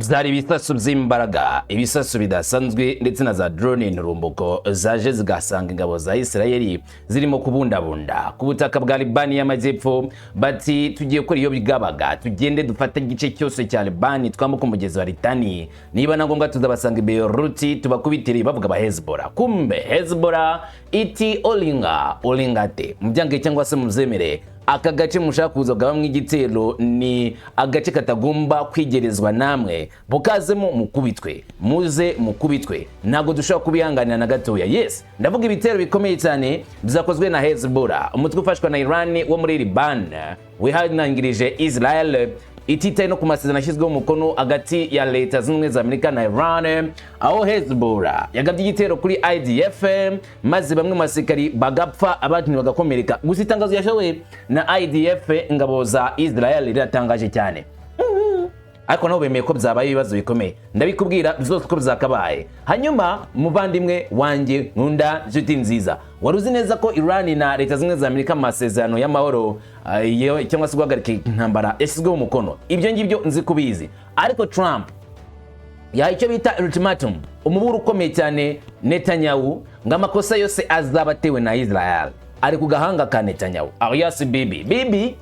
Byari ibisasu by'imbaraga, ibisasu bidasanzwe ndetse na za drone nturumbuko zaje zigasanga ingabo za Isirayeli zirimo kubundabunda ku butaka bwa Libani y'amajyepfo. Bati tugiye kuri iyo bigabaga tugende dufata igice cyose cya Libani twamuka umugezi wa Litani, niba na ngombwa tuzabasanga Beirut tubakubitire bavuga ba Hezbollah. Kumbe Hezbollah iti olingate mubyange cyangwa se muzemere aka gace mushaka kuza bwamwe igitero ni agace katagomba kwigerezwa namwe, bukazemo mukubitwe, muze mukubitwe, nago dushaka kubihanganira na gatoya. Yes, ndavuga ibitero bikomeye cyane bizakozwe na Hezbollah, umutwe ufashwa na Iran wo muri Liban wihanangirije Israel ititaye no ku masezerano ashyizweho umukono hagati ya Leta Zunze Ubumwe za Amerika na Iran, aho Hezbollah yagabye igitero kuri IDF maze bamwe mu basirikari bagapfa abandi bagakomereka. Gusa itangazo yashowe na IDF ingabo za Israel riratangaje cyane, ariko nabo bemeye ko byabaye ibibazo bikomeye. Ndabikubwira byose ko byakabaye. Hanyuma muvandimwe wanjye nkunda nshuti nziza, wari uzi neza ko Iran na Leta Zunze Ubumwe za Amerika amasezerano y'amahoro cyangwa se guhagarika intambara yashyizweho umukono? Ibyo ngibyo nzi kubizi, ariko Trump yaha icyo bita ultimatum, umuburo ukomeye cyane Netanyahu ngo amakosa yose azabatewe na Israel ari ku gahanga ka Netanyahu. Alias Bibi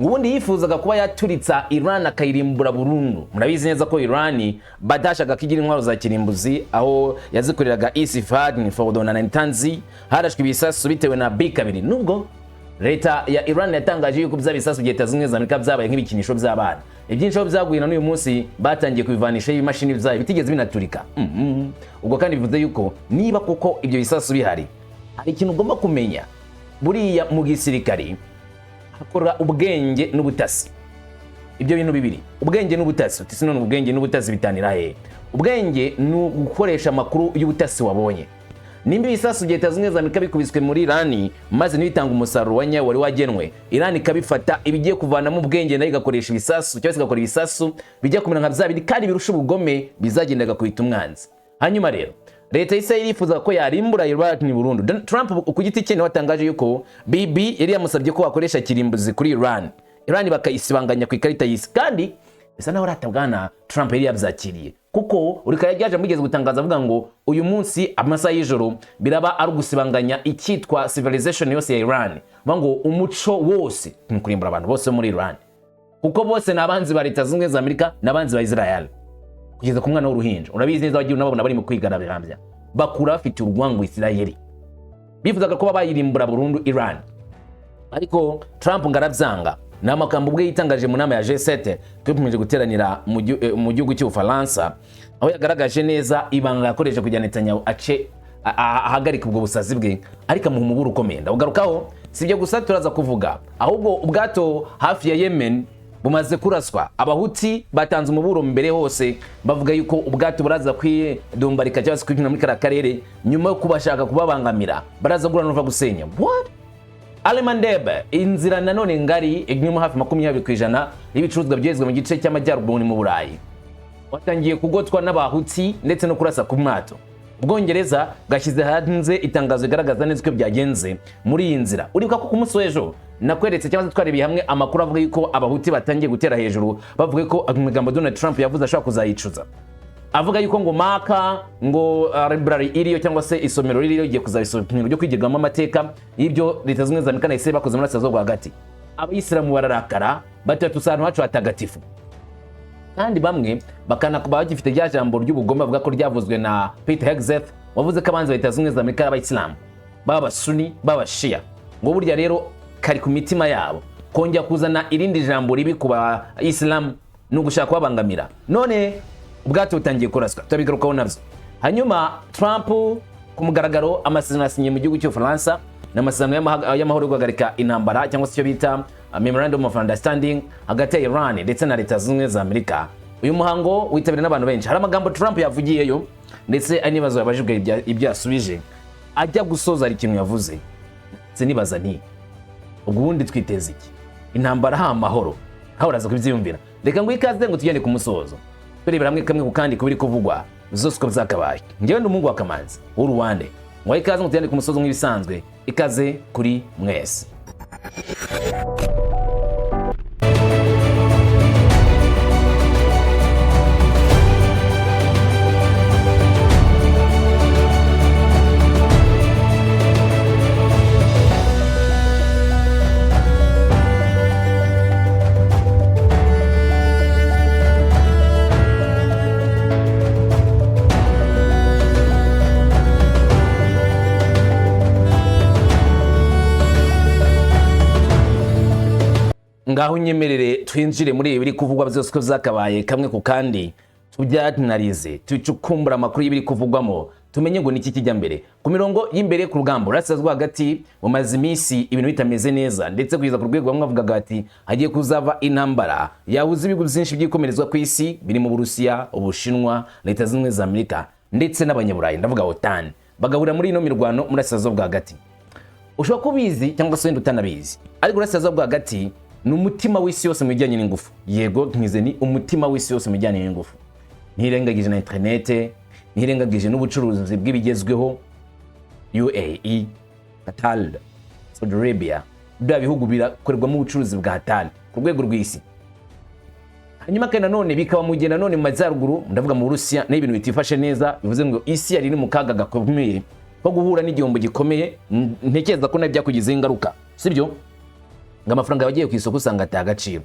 ubundi yifuzaga kuba yaturitsa Iran akayirimbura burundu. Murabizi neza ko Iran badashaka kigira intwaro za kirimbuzi, aho yazikoreraga Isfahan Fordo na Natanzi harashwe ibisasu bitewe na B2. Nubwo leta ya Iran yatangaje yuko by'abisasu Leta Zunze Ubumwe za Amerika byabaye nk'ibikinisho by'abana, ibyinshi byagwira n'uyu munsi batangiye kubivanisha y'imashini byayo bitigeze binaturika. Ubwo kandi bivuze yuko niba koko ibyo bisasu bihari, hari ikintu ugomba kumenya. Buriya mu gisirikari hakora ubwenge n'ubutasi. Ibyo bintu bibiri, ubwenge n'ubutasi. Uti none ubwenge n'ubutasi bitanira he? Ubwenge ni ugukoresha amakuru y'ubutasi wabonye. Nimba ibisasu Leta Zunze Ubumwe za Amerika bikubiswe muri Iran maze nibitanga umusaruro wa nyawo wari wagenwe, Iran ikabifata ibigiye kuvanamo ubwenge nayo igakoresha ibisasu cyangwa se igakora ibisasu bijya kumera nka bya bindi kandi birusha ubugome bizagendaga kuhita umwanzi. Hanyuma rero Leta y'Isirayeli yifuza ko yarimbura Iran burundu. Trump ku giti cye watangaje yuko Bibi yari yamusabye ko wakoresha kirimbuzi kuri Iran bakayisibanganya ku ikarita y'isi, kandi bisa naho ratabwana Trump yari yabyakiriye, kuko urika yaje mugeze gutangaza avuga ngo uyu munsi amasaha y'ijoro biraba ari gusibanganya icyitwa civilization yose ya Iran, bango umuco wose kurimbura abantu bose muri Iran, kuko bose nabanzi ba Leta Zunze Ubumwe za Amerika nabanzi ba Israel kugeza ku mwana w'uruhinja. Urabizi neza wagiye unabona bari mu kwigana birambya bakura bafite urwango Israel, bivuzaga ko bayirimbura burundu Iran, ariko Trump ngarabyanga. Namakambo ubwe yitangaje mu nama ya G7 twemeje guteranira mu gihugu cy'Ufaransa, aho yagaragaje neza ibanga yakoresha kujya Netanyahu ahagarika ubwo busazi bwe, ariko mu muburo ukomeye. Ndagarukaho sibyo gusa turaza kuvuga, ahubwo ubwato hafi ya Yemeni bumaze kuraswa. Abahuti batanze umuburo mbere hose bavuga yuko ubwato buraza kwidumbarika cyangwa se kwinjira muri karere nyuma yo kubashaka kubabangamira, baraza guranova gusenya. What? Alemandebe inzira nanone ngari inyuma hafi 20% y'ibicuruzwa byezwe mu gice cy'amajyaruguru mu Burayi watangiye kugotwa n'abahuti ndetse no kurasa ku mwato. Ubwongereza bwashyize hanze itangazo igaragaza neza ko byagenze muri iyi nzira. Uribuka ko ku munsi w'ejo nakweretse cyangwa se twarebiye hamwe amakuru avuga yuko abahuti batangiye gutera hejuru, bavuga ko amagambo Donald Trump yavuze ashaka kuzayicuza, avuga yuko ngo maka ngo library iriyo cyangwa se isomero ririyo igiye kuzabisomero ryo kwigirwamo amateka y'ibyo Leta Zunze Ubumwe za Amerika na Israel bakoze muri Asazo hagati. Abayisilamu bararakara batatu santu hacu hatagatifu, kandi bamwe bakanakuba bagifite rya jambo ry'ubugome bavuga ko ryavuzwe na Peter Hegseth wavuze ko abanzi ba Leta Zunze Ubumwe za Amerika y'Abayisilamu baba Sunni baba Shia, ngo burya rero kari ku mitima yabo kongera kuzana irindi jambo ribi ku Bayisilamu no gushaka kubabangamira. None ubwato butangiye kuraswa, tubigarukaho navyo. Hanyuma Trump ku mugaragaro amasezerano asinye mu gihugu cy'Ufaransa n'amasezerano y'amahoro guhagarika intambara cyangwa se icyo bita memorandum of understanding hagati ya Iran ndetse na Leta Zunze Ubumwe za Amerika. Uyu muhango witabiriwe n'abantu benshi. Hari amagambo Trump yavugiyeyo ndetse anibazo yabajijwe ibyo yasubije. Ajya gusoza ari ikintu yavuze, sinibaza nti ubundi twiteze iki? Intambara ha amahoro aho uraza kubyiyumvira. Reka ngo ikaze ngo tugende ku musozo turebera hamwe kamwe kandi kubiri kuvugwa zose ko byakabaye. Ngewe n'umungu wa Kamanzi w'Uruwande ngo ikaze ngo tugende ku musozo nk'ibisanzwe. Ikaze kuri mwese. ngaho nyemerere twinjire muri ibiri kuvugwa byose ko zakabaye kamwe ku kandi tujyanarize tucukumbura amakuru y'ibiri kuvugwamo tumenye ngo niki kijya mbere ku mirongo y'imbere ku rugamba urasazwa hagati mu mazimisi ibintu bitameze neza ndetse kugeza ku rwego bamwe bavugaga ati hagiye kuzava intambara yahuza ibigo byinshi byikomerezwa ku isi biri mu Burusiya Ubushinwa Leta Zunze Ubumwe za Amerika ndetse n'abanyaburayi ndavuga OTAN bagahura muri ino mirwano murasazwa hagati ushobora kubizi cyangwa se utanabizi ariko urasazwa hagati ni umutima w'isi yose mu bijyanye n'ingufu yego nkize ni umutima w'isi yose mu bijyanye n'ingufu ntirengagije na internet ntirengagije n'ubucuruzi bw'ibigezweho UAE Qatar Saudi Arabia bya bihugu birakorerwamo ubucuruzi bwa Qatar ku rwego rw'isi hanyuma kandi nanone bikaba mu gihe nanone mu majyaruguru ndavuga mu Burusiya n'ibintu bitifashe neza bivuze ngo isi yari mu kaga gakomeye ko guhura n'igihombo gikomeye ntekereza ko nabyakugizeho ingaruka sibyo ngo amafaranga yagiye ku isoko usanga atagaciro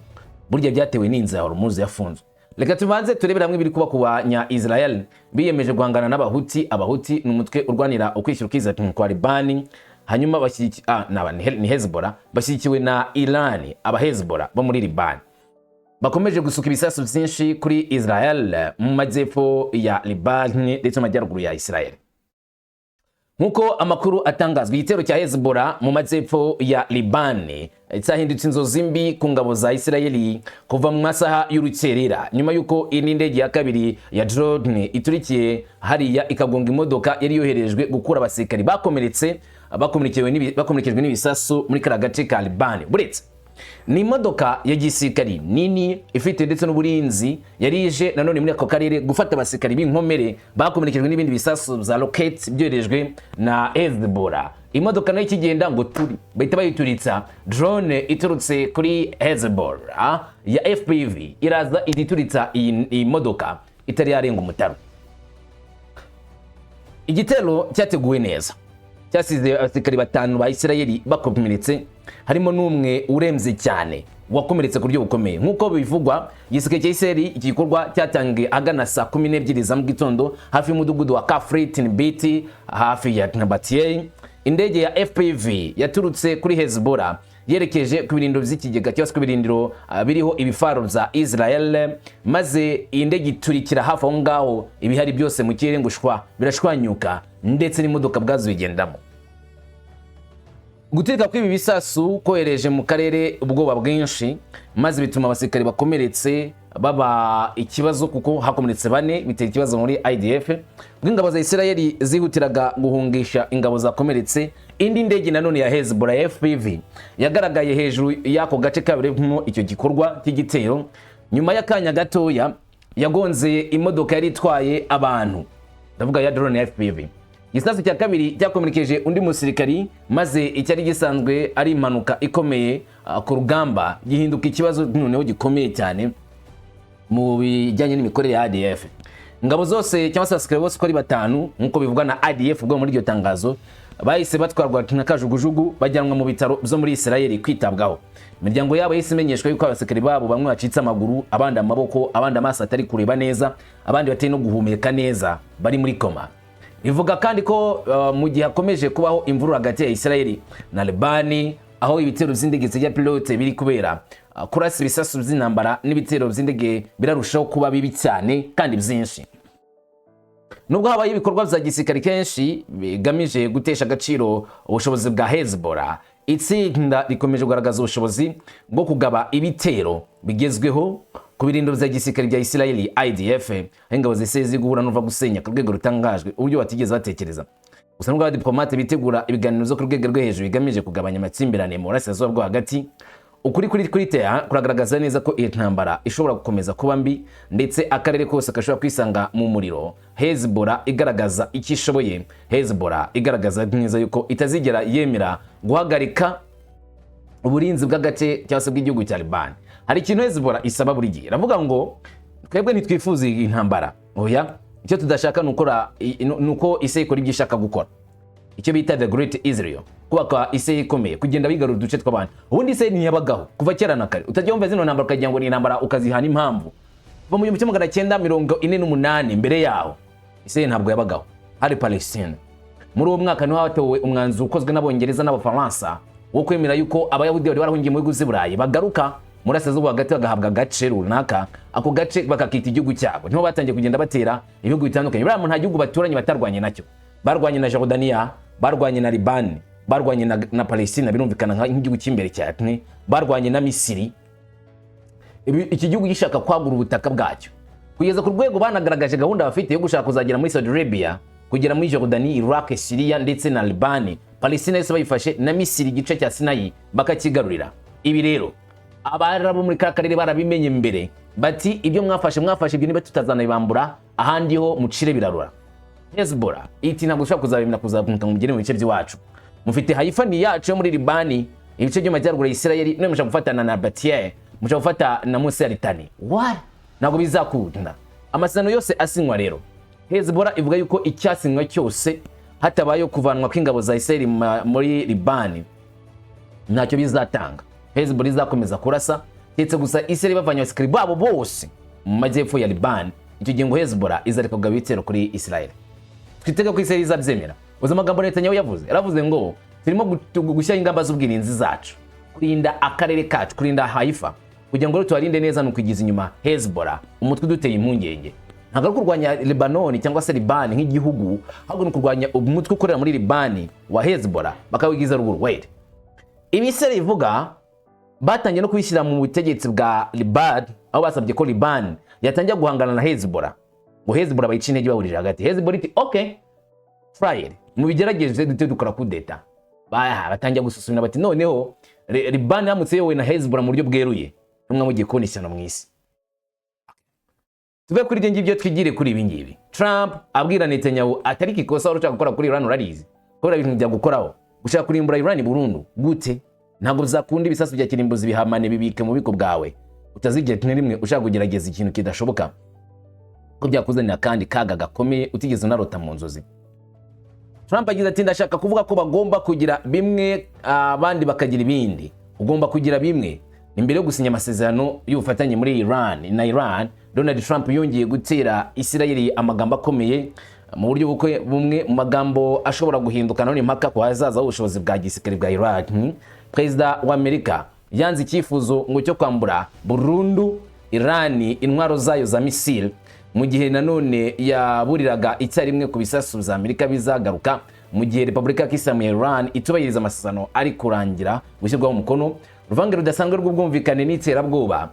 burya byatewe n'inzara Hormuz yafunzwe reka tubanze turebera hamwe biri kuba ku banya Israel biyemeje guhangana n'abahuti abahuti n'umutwe urwanira ukwishyura ukiza kwa Libani hanyuma ni Hezbollah bashyigikiwe na Iran aba Hezbollah bo muri Libani bakomeje gusuka ibisasu byinshi kuri Israel mu majyepfo ya Libani ndetse mu majyaruguru ya Israel nkuko amakuru atangazwa igitero cya Hezbollah mu majyepfo ya Libani cyahindutse inzozi mbi ku ngabo za Isirayeli kuva mu masaha y'urukerera nyuma yuko indege ya kabiri ya drone iturikiye hariya ikagonga imodoka yari yoherejwe gukura abasirikari bakomerekejwe n'ibisasu muri karagace ka Libani buretse ni imodoka ya gisirikari nini ifite ndetse n'uburinzi yarije nanone muri ako karere gufata abasirikari b'inkomere bakomerekejwe n'ibindi bisasu bya rockets byoherejwe na Hezbollah imodoka nayo ikigenda ngo turi bahita bayituritsa drone iturutse kuri Hezbollah ya FPV iraza idituritsa iyi modoka itari yarenga umutaro igitero cyateguwe neza cyasize abasirikari batanu ba Isirayeli bakomeretse harimo n'umwe uremze cyane wakomeretse ku buryo bukomeye nkuko bivugwa igisirikare cya Isirayeli igikorwa cyatangiye agana saa 12 za mu gitondo hafi y'umudugudu wa Kafritin Biti hafi ya Nabatiyeh indege ya FPV yaturutse kuri Hezbollah yerekeje ku birindiro by'ikigega cyose ku birindiro biriho ibifaro za Israel maze indege iturikira hafi aho ngaho ibihari byose mu kirere ngushwa birashwanyuka ndetse n'imodoka bwazo bigendamo gutirika kw'ibi bisasu kohereje mu karere ubwoba bwinshi maze bituma abasirikari bakomeretse baba ikibazo kuko hakomeretse bane bitera ikibazo muri IDF bw'ingabo za Isirayeli zihutiraga guhungisha ingabo zakomeretse indi ndege nanone ya Hezbollah FPV yagaragaye hejuru y'ako gace kabereyemo icyo gikorwa cy'igitero nyuma y'akanya gatoya yagonze imodoka yari itwaye abantu ndavuga ya drone ya FPV igisasu cya kabiri cyakomerekeje undi musirikari maze icyari gisanzwe ari impanuka ikomeye ku rugamba gihinduka ikibazo noneho gikomeye cyane mu bijyanye n'imikorere ya ADF ingabo zose cyangwa se abasirikare bose ko ari batanu nkuko bivugwa na ADF ubwo muri iryo tangazo bahise batwarwa na kajugujugu bajyanwa mu bitaro byo muri Isirayeli kwitabwaho imiryango yabo yise imenyeshwa yuko abasirikare babo bamwe bacitse amaguru abandi amaboko abandi amaso atari kureba neza abandi batari no guhumeka neza bari muri koma bivuga kandi ko mu gihe hakomeje kubaho imvururu hagati ya Isirayeli na Libani aho ibitero by'indege zijya pilote biri kubera kurasa ibisasu by'intambara n'ibitero by'indege birarushaho kuba bibi cyane kandi byinshi nubwo habaye ibikorwa bya gisirikare kenshi bigamije gutesha agaciro ubushobozi bwa Hezbollah itsinda rikomeje kugaragaza ubushobozi bwo kugaba ibitero bigezweho ku birindiro bya gisirikare bya Isirayeli IDF ingabo ziseze guhura n'uva gusenya ku rwego rutangajwe uburyo batigeze batekereza gusa n'ubwo abadiplomate bitegura ibiganiro zo ku rwego rwo hejuru bigamije kugabanya amakimbirane mu burasirazuba bwo hagati ukuri kuri tea kuragaragaza neza ko iyi ntambara ishobora gukomeza kuba mbi ndetse akarere kose gashobora kwisanga mu muriro Hezbollah igaragaza icyo ishoboye Hezbollah igaragaza neza yuko itazigera yemera guhagarika uburinzi bw'agace cyangwa se bw'igihugu cya Libani hari ikintu Hezbollah isaba buri gihe ravuga ngo twebwe ntitwifuza iyi ntambara oya icyo tudashaka nuko ise ikora ibyo ishaka gukora icyo bita the great Israel kubaka ise ikomeye kugenda bigarura uduce tw'abantu ubundi ise ntiyabagaho kuva kera na kare utajya wumva zino ntambara ukagira ngo ni intambara ukazihana impamvu kuva mu 1948 mbere yaho ise ntabwo yabagaho hari Palestine muri uwo mwaka niho hatowe umwanzuro ukozwe n'abongereza n'abafaransa wo kwemera yuko abayahudi bari barahungiye mu bihugu by'Iburayi bagaruka murasazuba hagati bagahabwa agace runaka, ako gace bakakita igihugu cyabo. Niho batangiye kugenda batera ibihugu bitandukanye. Buriya nta gihugu baturanye batarwanye nacyo. Barwanye na Jordania, barwanye na Liban, barwanye na Palestina, birumvikana nk'igihugu cy'imbere cyane, barwanye na Misiri. Iki gihugu gishaka kwagura ubutaka bwacyo, kugeza ku rwego banagaragaje gahunda bafite yo gushaka kuzagera muri Saudi Arabia, kugera muri Jordania, Iraq, Syria ndetse na Liban. Palestina yose bayifashe na Misiri igice cya Sinai bakakigarurira. Ibi rero abarabu muri karere barabimenye mbere, bati ibyo mwafashe ibyo niba tutazanabibambura ahandi ho mucire birarura. Hezbollah iti ntabwo ushaka kuzabimena kuzakunka mu mugere mu bice by'iwacu. Mufite Haifa ni yacu muri Liban, ibice byo majyaruguru ya Israel, none mushaka gufatana na Batye, mushaka gufata na Musa Litani. What? Ntabwo bizakunda. Amasezerano yose asinywa rero, Hezbollah ivuga yuko icyasinywa cyose hatabaye kuvanwa kw'ingabo za Israel muri Liban ntacyo bizatanga. Hezbollah izakomeza kurasa ndetse gusa Israel bavanye abasikari babo bose mu majyepfo ya Liban. Icyo gihe ngo Hezbollah izareka kugaba ibitero kuri Israel. Twitega ko Israel izabyemera. Uza amagambo Netanyahu yavuze, yaravuze ngo turimo gushyira ingamba z'ubwirinzi zacu, kurinda akarere kacu, kurinda Haifa, kugira ngo tubarinde neza n'ukwigiza inyuma Hezbollah, umutwe duteye impungenge. Ntabwo ari kurwanya Lebanon cyangwa se Liban nk'igihugu, ahubwo ni kurwanya umutwe ukorera muri Liban wa Hezbollah bakawigiza ruguru. Wait, ibisere ivuga batangiye no kubishyira mu butegetsi bwa Liban, aho basabye ko Liban yatangiye guhangana na Hezbollah, ngo Hezbollah bayica intege bahurije hagati. Hezbollah iti okay Friday mu bigerageje dute dukora kudeta, batangiye gususumira bati noneho Liban yamutse yowe na Hezbollah mu buryo bweruye, numwe mu gikoni cyane mu isi. Tuve kuri ibyo twigire kuri ibi ngibi. Trump abwira Netanyahu atari kikosa urushaka gukora kuri Iran urarizi, kubera ibintu bya gukoraho gushaka kurimbura Iran burundu gute. Ntabwo bizakunda ibisasu bya kirimbuzi bihamane bibike mu biko bwawe, utazigera rimwe ushaka kugerageza ikintu kidashoboka ko byakuzanira kandi kaga gakomeye utigeze unarota mu nzozi. Trump agize ati ndashaka kuvuga ko bagomba kugira bimwe abandi bakagira ibindi. Ugomba kugira bimwe. Imbere yo gusinya amasezerano y'ubufatanye muri Iran, Donald Trump yongeye gutera Israel amagambo akomeye mu buryo bumwe mu magambo ashobora guhinduka none impaka ko hazaza ubushobozi bwa gisirikare bwa Iran. Perezida wa Amerika yanze icyifuzo ngo cyo kwambura burundu Iran intwaro zayo za misile, mu gihe nanone yaburiraga icyarimwe ku bisasu za Amerika bizagaruka mu gihe Repubulika y'Islamu ya Iran itubahiriza amasezerano ari kurangira gushyirwaho umukono. Uruvange rudasanzwe rw'ubwumvikane n'iterabwoba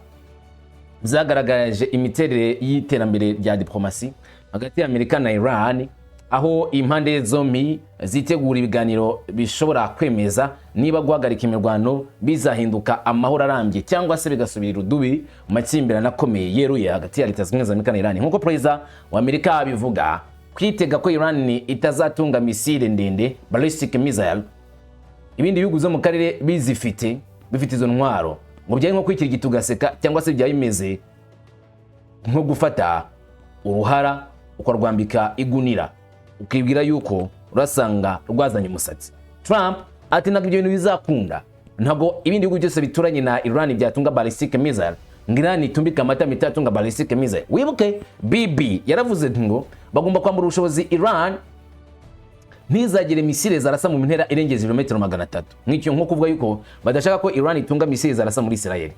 zagaragaje imiterere y'iterambere rya diplomasi hagati ya Amerika na Iran, aho impande zombi zitegura ibiganiro bishobora kwemeza niba guhagarika imirwano bizahinduka amahoro arambye cyangwa se bigasubira udubi mu makimbirane akomeye yeruye hagati ya Leta Zunze Ubumwe za Amerika na Iran. Nk'uko Perezida wa Amerika abivuga, kwitega ko Iran itazatunga misile ndende ballistic missile, ibindi bihugu zo mu karere bifite izo ntwaro, ngo byari nko kwikirigita ugaseka cyangwa se byayimeze nko gufata uruhara ukarwambika igunira ukibwira yuko urasanga rwazanye umusatsi. Trump ati ntabwo ibyo bintu bizakunda, ntabwo ibindi bihugu byose bituranye na Iran byatunga ballistic missile, Iran itumbika amata mitatunga ballistic missile. Wibuke BB yaravuze ngo bagomba kwambura ubushobozi Iran ntizagire misile zarasa mu ntera irengeza ibirometero 300, nk'icyo nko kuvuga yuko badashaka ko Iran itunga misile zarasa muri Israel.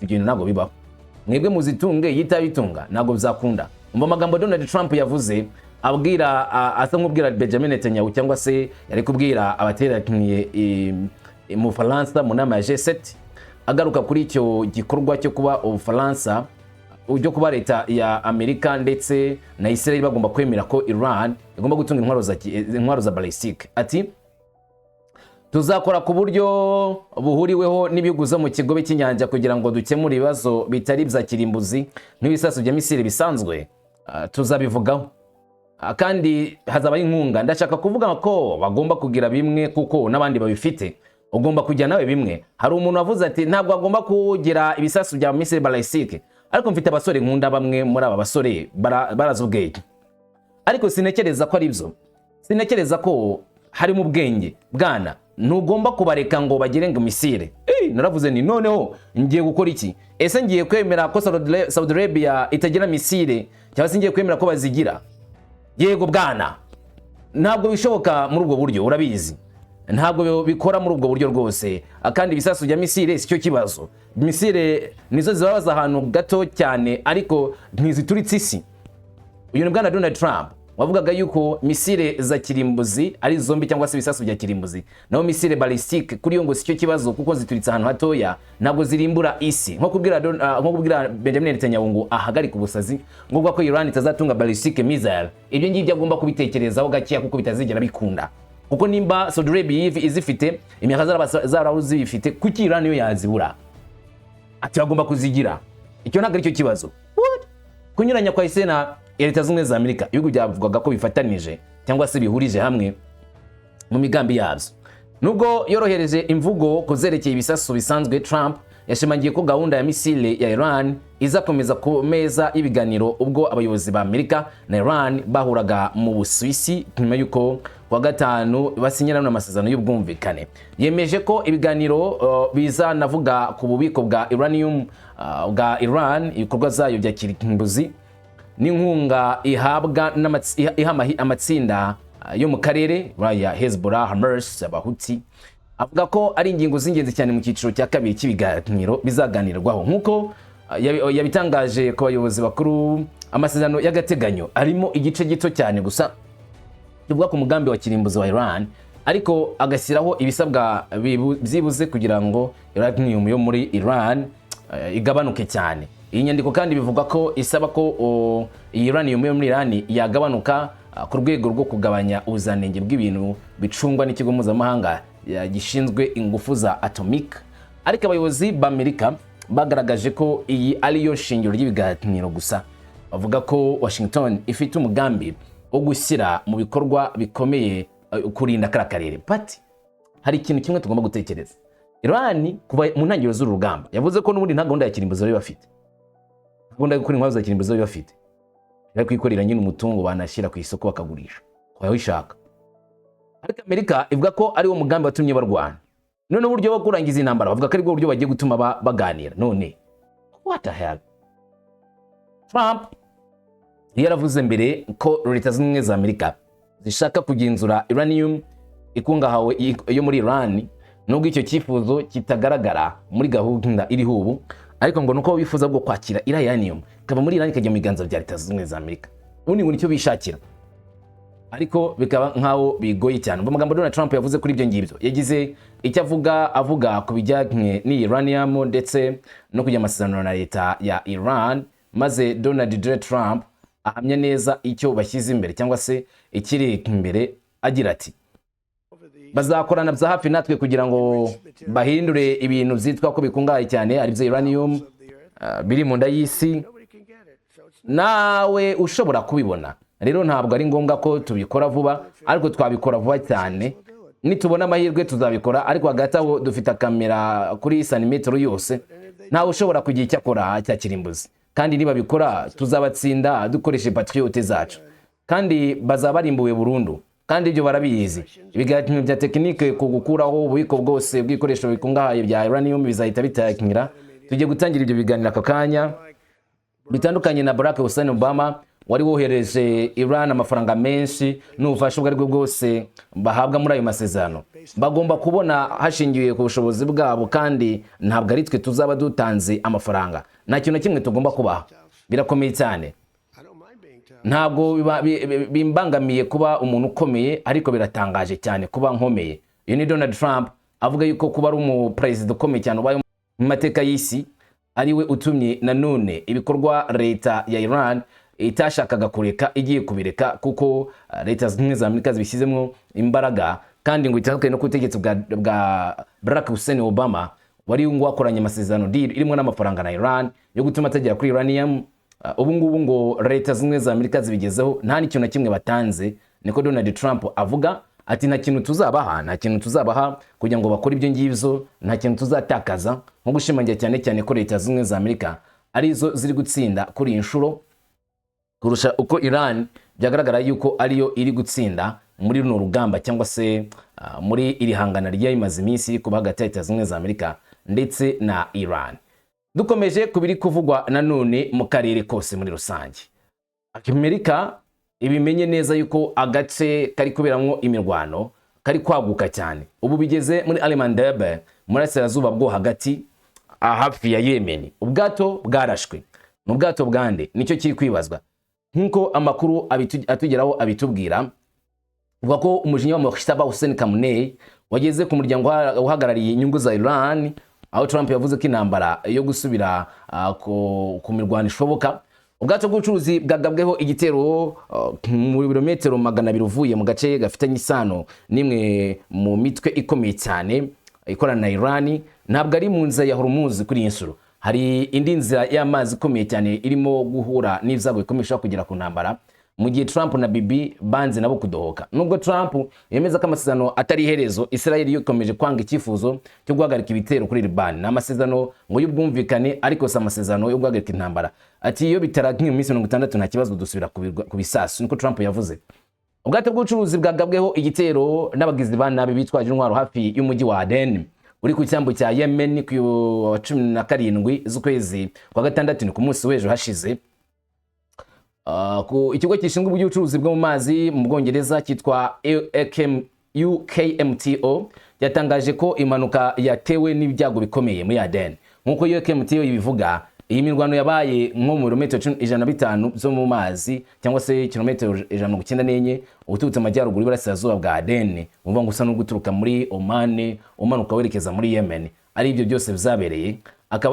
Ibyo ntabwo bibaho, mwebwe muzitunge yitabitunga ntabwo bizakunda. Umva amagambo Donald Trump yavuze abwira asa nk'ubwira Benjamin Netanyahu cyangwa se yari kubwira abateraniye mu Faransa mu nama ya G7, agaruka kuri icyo gikorwa cyo kuba Ubufaransa ujyo kuba leta ya Amerika ndetse na Israel bagomba kwemera ko Iran igomba gutunga intwaro za ballistic. Ati tuzakora ku buryo buhuriweho n'ibihugu zo mu kigobe cy'inyanja kugira ngo dukemure ibibazo bitari bya kirimbuzi n'ibisasu bya misile bisanzwe, tuzabivugaho kandi hazabaye inkunga. Ndashaka kuvuga ko bagomba kugira bimwe kuko nabandi babifite, ugomba kujya nawe bimwe. Hari umuntu wavuze ati ntabwo agomba kugira ibisasu bya misile ballistic, ariko mfite abasore nkunda, bamwe muri aba basore barazi ubwenge, ariko sinekereza ko ari byo, sinekereza ko hari mu bwenge bwana. Ntugomba kubareka ngo bagire ngo misile. Naravuze ni noneho ngiye gukora iki? Ese ngiye kwemera ko Saudi Arabia itagira misile cyangwa se ngiye kwemera ko bazigira? Yego bwana, ntabwo bishoboka muri ubwo buryo, urabizi. ntabwo bikora muri ubwo buryo rwose. Kandi ibisasu bya misile si cyo kibazo. Misile nizo zibabaza ahantu gato cyane ariko ntizituritse isi. Uyu ni bwana Donald Trump wavugaga yuko misile za kirimbuzi ari zombi cyangwa se ibisasu bya kirimbuzi, naho misile ballistique kuri yo ngo si cyo kibazo kuko zituritse ahantu hatoya ntabwo zirimbura isi. Nko kubwira Benjamin Netanyahu ngo ahagarika ubusazi ngo ko Iran itazatunga ballistique missile, ibyo ngibyo agomba kubitekerezaho gakiya kuko bitazigera bikunda. Kuko nimba Saudi Arabia izifite, imyaka zaraho zibifite, kuki Iran yo yazibura? Ati bagomba kuzigira. Icyo ntabwo ari cyo kibazo. Kunyuranya kwa Isena Leta Zunze Ubumwe za Amerika ibihugu byavugaga ko bifatanije cyangwa se bihurije hamwe mu migambi yabyo. Nubwo yorohereje imvugo kuzerekeye ibisasu bisanzwe, Trump yashimangiye ko gahunda ya misile ya Iran izakomeza ku meza y'ibiganiro ubwo abayobozi ba Amerika na Iran bahuraga mu Busuwisi nyuma yuko kwa gatanu basinyana n'amasezerano y'ubwumvikane. Yemeje ko ibiganiro bizanavuga ku bubiko bwa uranium bwa Iran, ibikorwa zayo bya kirimbuzi n'inkunga ihabwa amatsinda yo mu karere ya Hezbollah, Hamas, Abahuti. Avuga ko ari ingingo z'ingenzi cyane mu cyiciro cya kabiri cy'ibiganiro bizaganirwaho. Nkuko yabitangaje ku bayobozi bakuru, amasezerano y'agateganyo arimo igice gito cyane gusa kivuga ku mugambi wa kirimbuzi wa Iran, ariko agashyiraho ibisabwa byibuze kugira ngo uranium yo muri Iran igabanuke cyane. Iyi nyandiko kandi bivuga ko isaba ko uranium yo muri Iran yagabanuka ku rwego rwo kugabanya ubuzanenge bw'ibintu bicungwa n'ikigo mpuzamahanga gishinzwe ingufu za atomic. Ariko abayobozi b'Amerika bagaragaje ko iyi ari yo shingiro ry'ibiganiro gusa. Bavuga ko Washington ifite umugambi wo gushyira mu bikorwa bikomeye kurinda karere. Pati hari ikintu kimwe tugomba gutekereza. Iran kuva mu ntangiriro z'uru rugamba yavuze ko n'ubundi nta gahunda ya kirimbuzi bari bafite. Gahunda yo gukora intwaro za kirimbuzi bari bafite ari kwikorera nyine umutungo banashyira ku isoko bakagurisha kwayo ishaka. Ariko Amerika ivuga ko ari wo mugambi watumye barwana. None uburyo bwo kurangiza intambara bavuga ko ari bwo buryo bagiye gutuma baganira. None what the hell? Trump yaravuze mbere ko Leta Zunze Ubumwe za Amerika zishaka kugenzura uranium ikungahawe yo muri Iran, nubwo icyo cyifuzo kitagaragara muri gahunda iriho ubu, ariko ngo nuko bifuza bwo kwakira uranium kava muri Iran ikajya mu biganza bya Leta Zunze Ubumwe za Amerika. Ubundi ngo nicyo bishakira, ariko bikaba nkaho bigoye cyane. Mu magambo Donald Trump yavuze kuri ibyo ngibyo, yagize icyo avuga ku bijyanye ni uranium ndetse no kujya amasezerano na leta ya Iran, maze Donald Trump ahamya neza icyo bashyize imbere cyangwa se ikiri imbere, agira ati bazakorana bya hafi natwe kugira ngo bahindure ibintu byitwa ko bikungahaye cyane ari byo uranium biri mu nda y'isi, nawe ushobora kubibona. Rero ntabwo ari ngombwa ko tubikora vuba, ariko twabikora vuba cyane. Nitubona amahirwe tuzabikora, ariko hagati aho dufite kamera kuri metero yose, ntawe ushobora kugira icyo akora cya kirimbuzi. Kandi niba bikora tuzabatsinda dukoreshe patriote zacu, kandi bazabarimbuwe burundu. Kandi ibyo barabizi. Ibiganiro bya tekinike ku gukuraho ububiko bwose bw'ibikoresho bikungahaye bya uranium bizahita bitangira. Tugiye gutangira ibyo biganiro aka kanya. Bitandukanye na Barack Hussein Obama wari wohereje Iran amafaranga menshi n'ubufasha ubwo aribwo bwose bahabwa muri ayo masezerano. Bagomba kubona hashingiwe ku bushobozi bwabo, kandi ntabwo ari twe tuzaba dutanze amafaranga. Nta kintu kimwe tugomba kubaha. Birakomeye cyane. Ntabwo bimbangamiye kuba umuntu ukomeye, ariko biratangaje cyane kuba nkomeye. Iyo ni Donald Trump avuga yuko kuba ari umuperezida ukomeye cyane ubaye mu mateka y'isi ariwe utumye nanone ibikorwa leta ya Iran itashakaga kureka igiye kubireka, kuko Leta Zunze Ubumwe za Amerika zibishyizemo imbaraga. Kandi ngo itandukanye no kutegetse bwa Barack Hussein Obama wari ngo wakoranye amasezerano deal irimo n'amafaranga na Iran yo gutuma atagera kuri uranium. Ubu ngubu ngo Leta Zunze Ubumwe za Amerika zibigezeho nta n'ikintu na kimwe batanze. Niko Donald Trump avuga ati nta kintu tuzabaha kugira ngo bakore ibyo ngibyo, nta kintu tuzatakaza, nko gushimangira cyane ko Leta Zunze Ubumwe za Amerika arizo ziri gutsinda kuri inshuro kurusha uko Iran byagaragara yuko ariyo iri gutsinda muri runo rugamba, cyangwa se muri iri hangana ry'imaze iminsi kuba hagati ya Leta Zunze Ubumwe za Amerika ndetse na Iran. Dukomeje kubiri kuvugwa nanone mu karere kose muri rusange. Amerika ibimenye neza yuko agace kari kuberamwo imirwano kari kwaguka cyane. Ubu bigeze muri Alemandebe muri Serazuba bwo hagati hafi ya Yemeni. Ubwato bwarashwe. Ubwato bwande nicyo kiri kwibazwa. Nkuko amakuru atugeraho abitubwira, uvuga ko umujinya wa Mokhtaba Hussein Khamenei wageze ku muryango uhagarariye inyungu za Iran, aho Trump yavuze ko intambara yo gusubira ku mirwano ishoboka. Ubwato bw'ubucuruzi bwagabweho igitero mu birometero 200 uvuye mu gace gafitanye isano nimwe mu mitwe ikomeye cyane ikorana na Iran. Ntabwo ari mu nzira ya Hormuz kuri insuru, hari indi nzira y'amazi ikomeye cyane irimo guhura n'ibyago bikomeye kugera ku ntambara, mu gihe Trump na Bibi banze nabo kudohoka. Nubwo Trump yemeza ko amasezerano atari iherezo, Israel yokomeje kwanga icyifuzo cyo guhagarika ibitero kuri Liban. N'amasezerano ngo y'ubwumvikane, ariko si amasezerano yo guhagarika intambara. Ati iyo bitaragiye mu minsi 60 nta kibazo dusubira ku bisasu, niko Trump yavuze. Ubwato bw'ubucuruzi bwagabweho igitero n'abagizi ba nabi bitwaje intwaro hafi y'umujyi wa Aden uri ku cyambu cya Yemeni ku 17 z'ukwezi kwa gatandatu, ni ku munsi w'ejo hashize. Ikigo gishinzwe ubucuruzi bwo mu mazi mu Bwongereza cyitwa UKMTO yatangaje ko impanuka yatewe n'ibyago bikomeye muri Aden. Nkuko UKMTO ibivuga, iyi mirwano yabaye nko mu birometero 105 zo mu mazi, cyangwa se kilometero 194 ututse amajyaruguru y'Iburasirazuba bwa Aden, uvuga ngo usa no guturuka muri Oman umanuka werekeza muri Yemeni. Ari ibyo byose bizabereye.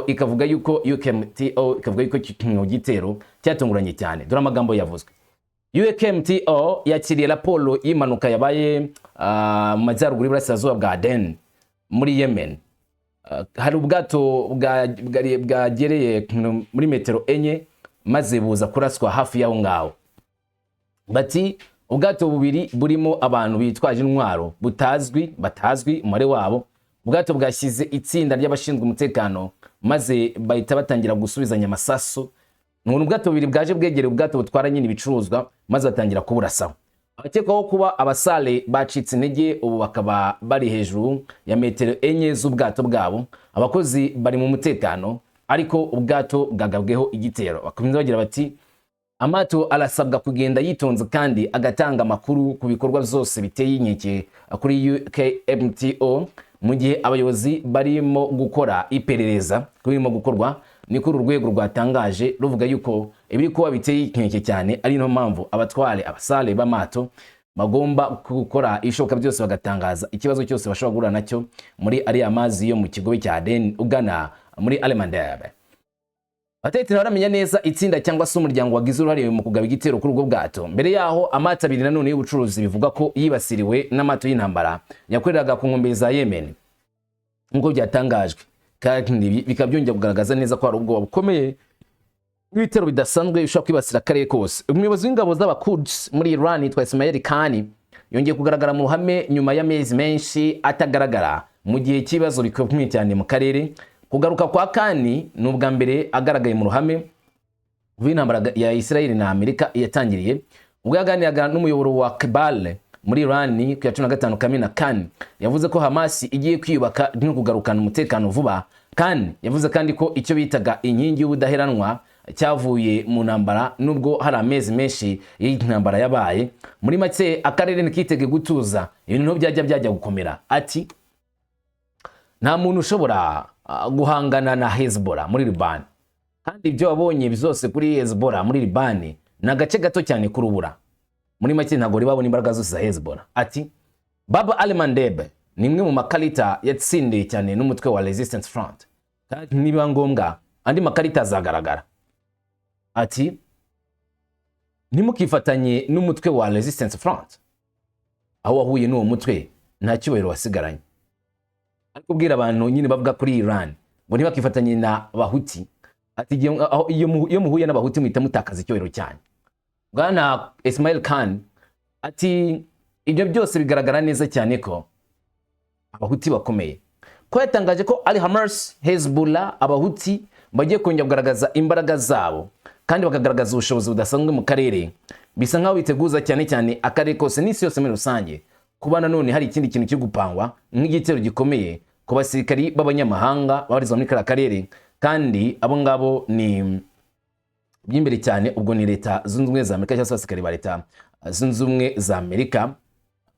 Ikavuga yuko UKMTO ikavuga yuko kino gitero cyatunguranye cyane. Dore amagambo yavuzwe. UKMTO yakiriye raporo y'impanuka yabaye mu majyaruguru y'Iburasirazuba bwa Aden muri Yemen. Hari ubwato bwagereye muri metero 4 maze buza kuraswa hafi yaho ngaho. Bati ubwato bubiri burimo abantu bitwaje intwaro batazwi umubare wabo. Ubwato bwashyize itsinda ry'abashinzwe umutekano maze bahita batangira gusubizanya amasasu. Ubwato bubiri bwaje bwegereye ubwato butwara nyine ibicuruzwa maze batangira kuburasaho. Abakekwaho kuba abasale bacitse intege ubu bakaba bari hejuru ya metero 4 z'ubwato bwabo. Abakozi bari mu mutekano, ariko ubwato bwagabweho igitero. Bakomeza bagira bati amato arasabwa kugenda yitonze kandi agatanga amakuru ku bikorwa byose biteye inkeke kuri UKMTO, mu gihe abayobozi barimo gukora iperereza kubirimo gukorwa. Niko urwego rwatangaje ruvuga yuko ibiri kuba biteye inkeke cyane, ari no mpamvu abasale b'amato bagomba gukora ishoka byose bagatangaza ikibazo cyose bashobora guhura nacyo muri ari amazi yo mu kigo cya Aden ugana muri Alemandebe. Abatetera baramenya neza itsinda cyangwa se umuryango wagize uruhare mu kugaba igitero kuri ubwo bwato. Mbere yaho amato abiri nanone y'ubucuruzi bivuga ko yibasiriwe n'amato y'intambara yakoreraga ku nkombe za Yemeni nk'uko byatangajwe, kandi bikaba byongera kugaragaza neza ko hari ubwoba bukomeye n'ibitero bidasanzwe bishobora kwibasira akarere kose. Umuyobozi w'ingabo z'abakurds muri Iran yitwa Ismail Khan yongeye kugaragara mu ruhame nyuma y'amezi menshi atagaragara mu gihe cy'ibibazo bikomeye cyane mu karere. Kugaruka kwa Khan n'ubwa mbere agaragaye mu ruhame w'intambara ya Israel na Amerika yatangiriye ubwo yaganiraga n'umuyoboro wa Kibale muri Iran ku 15 Kamena. Khan yavuze ko Hamas igiye kwiyubaka no kugarukana umutekano vuba. Khan yavuze kandi ko icyo bitaga inkingi y'ubudaheranwa cyavuye mu ntambara nubwo hari amezi menshi y'intambara yabaye. Muri make akarere nikitege gutuza, ibintu byajya gukomera. Ati nta muntu ushobora guhangana na Hezbollah muri Liban, kandi ibyo wabonye byose kuri Hezbollah muri Liban na gace gato cyane kurubura. Muri make ntago ribabona imbaraga zose za Hezbollah. Ati Baba Alemandebe ni imwe mu makarita yatsindiye cyane n'umutwe wa Resistance Front, kandi niba ngombwa andi makarita azagaragara. Ati ntimukifatanye n'umutwe wa Resistance Front, aho wahuye n'uwo mutwe nta cyubahiro wasigaranye. Ariko kubwira abantu nyine bavuga kuri Iran ngo ntibakifatanye na Bahuti, ati iyo muhuye n'Abahuti muhita mutakaza icyubahiro cyane. Bwana Ismail Khan ati ibyo byose bigaragara neza cyane ko Abahuti bakomeye, ko yatangaje ko ari Hamas, Hezbollah, Abahuti bagiye kongera kugaragaza imbaraga zabo kandi bakagaragaza ubushobozi budasanzwe mu karere. Bisa nkaho biteguza cyane akarere kose n'isi yose muri rusange kuba nanone hari ikindi kintu cyo gupangwa nk'igitero gikomeye ku basirikari b'abanyamahanga babarizwa muri karere. Kandi abo ngabo ni by'imbere cyane, ubwo ni Leta Zunze Ubumwe za Amerika cyangwa se abasirikari ba Leta Zunze Ubumwe za Amerika.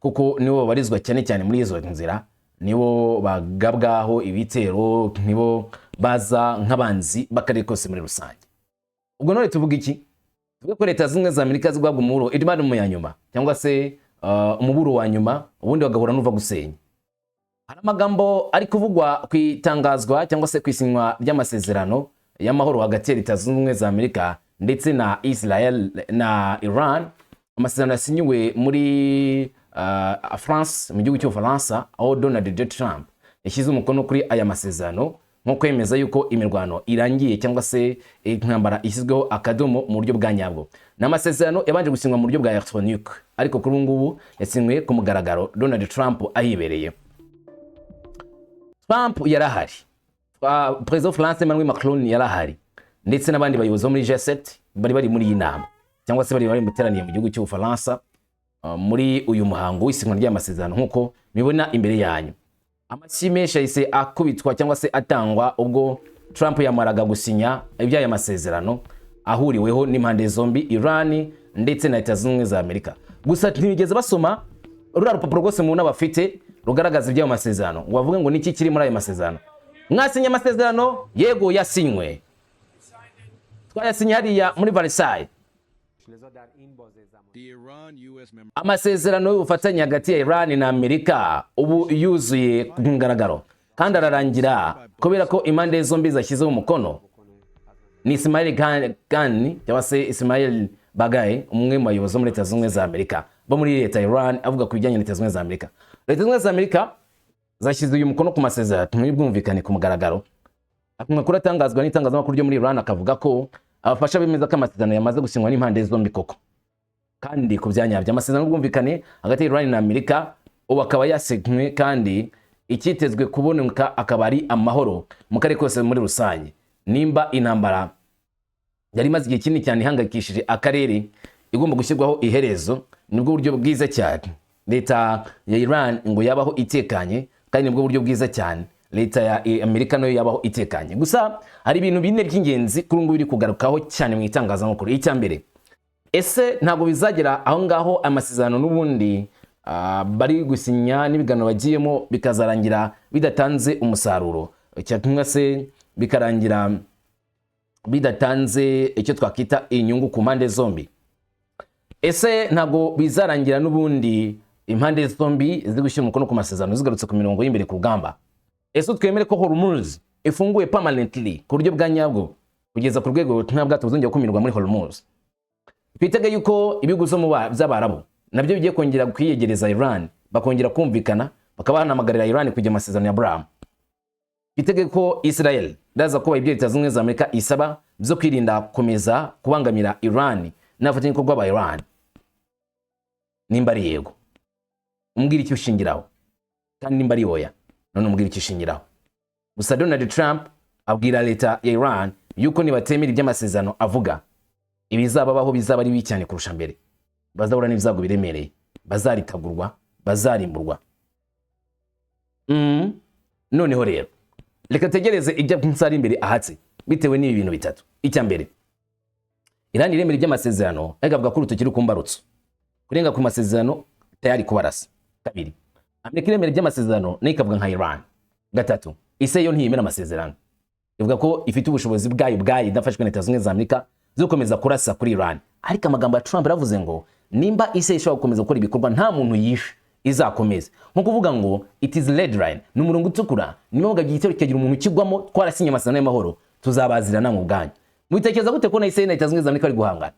kuko nibo babarizwa cyane cyane muri izo nzira, nibo bagabwaho ibitero, nibo baza nk'abanzi bakarere kose muri rusange. Ubwo none tuvuga iki? Tuvuga ko Leta Zunze za Amerika zigwabwa umuburo idimana mu yanyuma cyangwa se umuburo wa nyuma ubundi bagahura n'uva gusenya. Hari amagambo ari kuvugwa kwitangazwa cyangwa se kwisinywa ry'amasezerano y'amahoro hagati ya Leta Zunze za Amerika ndetse na Israel na Iran. Amasezerano yasinyiwe muri France, mu gihugu cy'Ubufaransa, aho Donald Trump yashyize umukono kuri aya masezerano nko kwemeza yuko imirwano irangiye cyangwa se intambara ishyizweho akadomo mu buryo bwa nyabwo. N'amasezerano yabanje gusinywa mu buryo bwa electronique, ariko kuri ngubu yasinywe ku mugaragaro Donald Trump ahibereye. Trump yarahari, Perezida France Emmanuel Macron yarahari, ndetse n'abandi bayobozi bo muri G7 bari muri iyi nama cyangwa se bari muteraniye mu gihugu cy'Ubufaransa muri uyu muhango w'isinywa ry'amasezerano nkuko mibona imbere yanyu. Amashyi menshi yahise akubitwa cyangwa se atangwa ubwo Trump yamaraga gusinya iby'aya masezerano ahuriweho n'impande zombi, Iran ndetse na Leta Zunze za Amerika. Gusa ntibigeze basoma rura rupapuro rwose mu bafite rugaragaza iby'aya masezerano ngo bavuge ngo niki kiri muri aya masezerano. Mwasinya amasezerano? Yego, yasinywe. Twayasinye hariya muri Versailles. Amasezerano y'ubufatanye hagati ya Iran na Amerika ubu yuzuye ku mugaragaro kandi ararangira kubera ko impande zombi zashyizeho umukono. Ni Ismail Khan cyangwa se Ismail Bagaye, umwe mu bayobozi muri Leta Zunze za Amerika bo muri leta ya Iran, avuga ku bijyanye na Leta Zunze za Amerika. Leta Zunze za Amerika zashyize uyu mukono ku masezerano y'ubwumvikane ku mugaragaro. Amakuru atangazwa n'itangazamakuru ryo muri Iran akavuga ko abafasha bemeza ko amasezerano yamaze gusinywa n'impande zombi koko, kandi ku byanyabyo amasezerano y'ubwumvikane hagati ya Iran na Amerika ubu akaba yasinywe kandi icyitezwe kuboneka akaba ari amahoro mu karere kose muri rusange. Nimba intambara yari maze igihe kinini cyane ihangayikishije akarere igomba gushyirwaho iherezo, nibwo buryo bwiza cyane leta ya Iran ngo yabaho itekanye, kandi nibwo buryo bwiza cyane leta ya Amerika nayo yabaho itekanye. Gusa hari ibintu bine by'ingenzi kuri ngo biri kugarukaho cyane mu itangazamakuru. Icyambere, ese ntago bizagera aho ngaho amasezerano n'ubundi bari gusinya n'ibiganiro bagiyemo bikazarangira bidatanze umusaruro cyangwa se bikarangira bidatanze icyo twakita inyungu ku mpande zombi? Ese ntago bizarangira n'ubundi impande zombi ziri gushyira umukono ku masezerano zigarutse ku mirongo y'imbere ku rugamba? Ese twemere ko Hormuz ifunguye permanently ku buryo bwa nyabwo kugeza ku rwego nta bwato buzongera kumirwa muri Hormuz? Twitege yuko ibihugu by'Abarabu nabyo bigiye kongera kwiyegereza Iran, bakongera kumvikana, bakaba banamagarira Iran kujya amasezerano ya Abraham. Twitege ko Israel ndaza kuba ibyo Leta Zunze za Amerika isaba byo kwirinda komeza kubangamira Iran n'abafatanyabikorwa ba Iran. Nimba ari yego, umbwira icyo ushingiraho, kandi nimba ari oya, none umbwira icyo ushingiraho. Gusa Donald Trump abwira leta ya Iran yuko nibatemera iby'amasezerano avuga, ibizababaho bizaba ari bibi cyane kurusha mbere, bazahura n'ibyago biremereye, bazaritagurwa, bazarimburwa. Noneho rero reka tegereze ibyo nsari imbere ahatse bitewe n'ibi bintu bitatu. Icyambere, Iran iremera iby'amasezerano agavuga ko urutoki rukumbarutso kurenga ku masezerano tayari kubarasa. Kabiri, Amerika iremera iby'amasezerano nayo ikavuga nka Iran. Gatatu, ise yo ntiyemera amasezerano, ivuga ko ifite ubushobozi bwayo idafashwe na Leta Zunze za Amerika zo gukomeza kurasa kuri Iran. Ariko amagambo ya Trump yaravuze ngo nimba ise ishobora gukomeza gukora ibikorwa nta muntu yishe izakomeza, nko kuvuga ngo it is red line, ni umurongo utukura, niba mugagiye igitero kikagira umuntu kigwamo twarasinye amasezerano y'amahoro tuzabazirana mu bwanyu. Mwitekereza gute ko na ise na Leta Zunze za Amerika ari guhangana?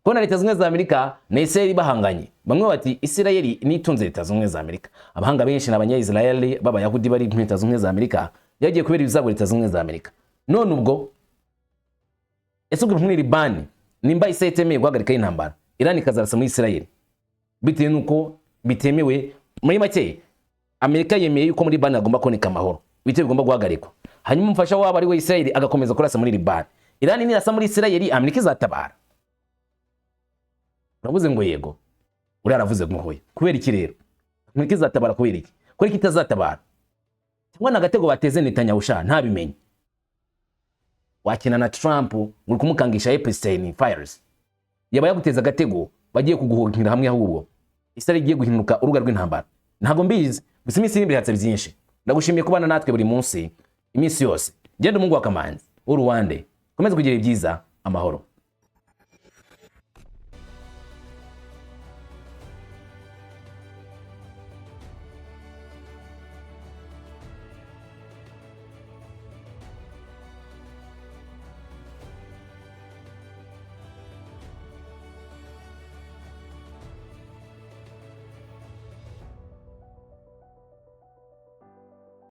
Ko na Leta Zunze za Amerika na Israel bahanganye, bamwe bati Israel nitunze Leta Zunze za Amerika, abahanga benshi n'abanya-Israel b'abayahudi bari mu Leta Zunze za Amerika yagiye kubera ibizago Leta Zunze za Amerika. None ubwo ese ubwo muri Liban nimba Israel itemeye guhagarika intambara, Iran ikazarasa muri Israel bitewe nuko bitemewe, muri make Amerika yemeye yuko muri Liban agomba kuboneka amahoro, bitewe bigomba guhagarikwa. Hanyuma umufasha wabo ari we Israel agakomeza kurasa muri Liban. Iran nirasa muri Israel, Amerika izatabara? Uravuze ngo yego, uri aravuze ngo hoya. Kubera iki rero? Amerika izatabara kubera iki? Kubera iki itazatabara? Cyangwa nagatego bateze Netanyahu sha ntabimenye? Wakina na Trump uri kumukangisha Epstein files, yaba yaguteza agatego bagiye kuguhokera hamwe ahubwo. Israel igiye guhinduka uruga rw'intambara. Ntago mbizi, gusa iminsi iri hatse byinshi. Ndagushimiye kubana natwe buri munsi, iminsi yose. Genda Mungu wakamanzi, uruwande. Komeza kugira ibyiza, amahoro.